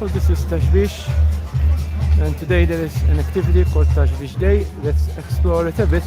So this is Tashbish, and today there is an activity called Tashbish Day. Let's explore it a bit.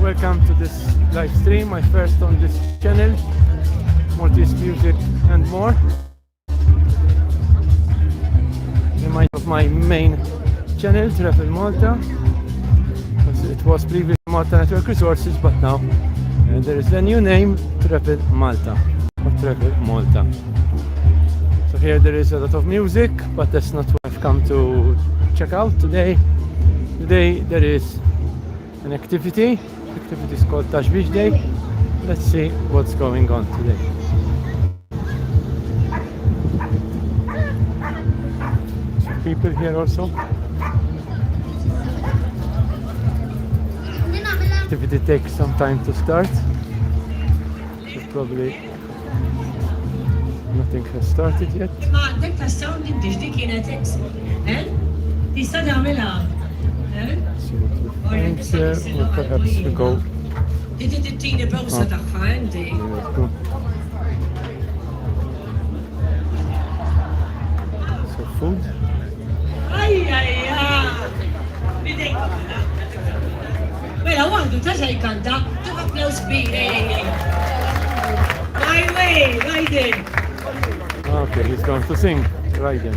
Welcome to this live stream, my first on this channel, Maltese music and more. Remind of my main channel, Travel Malta. It was previously Malta Network Resources, but now there is a new name, Travel Malta, or Travel Malta. So here there is a lot of music, but that's not what I've come to check out today. Today there is an activity. The activity is called Tashbish Day. Let's see what's going on today. Some people here also. Activity takes some time to start. So probably nothing has started yet. See what we find here, or perhaps we go. So food. Okay, he's going to sing. Right then.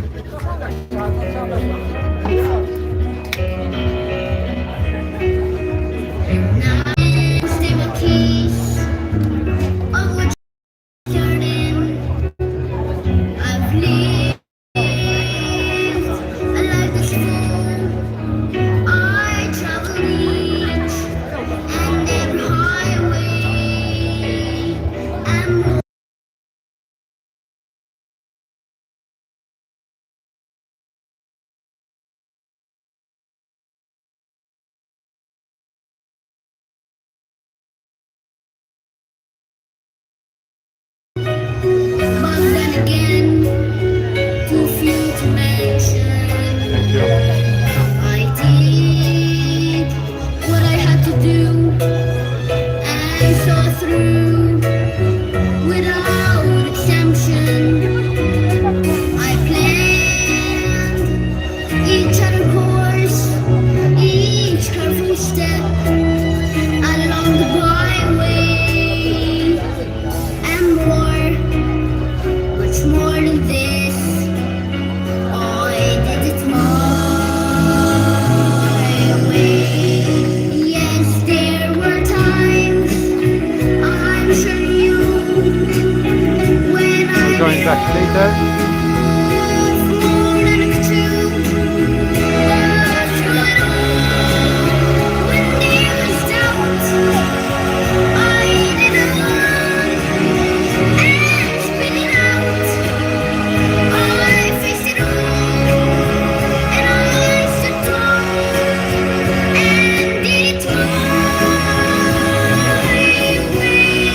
Back later.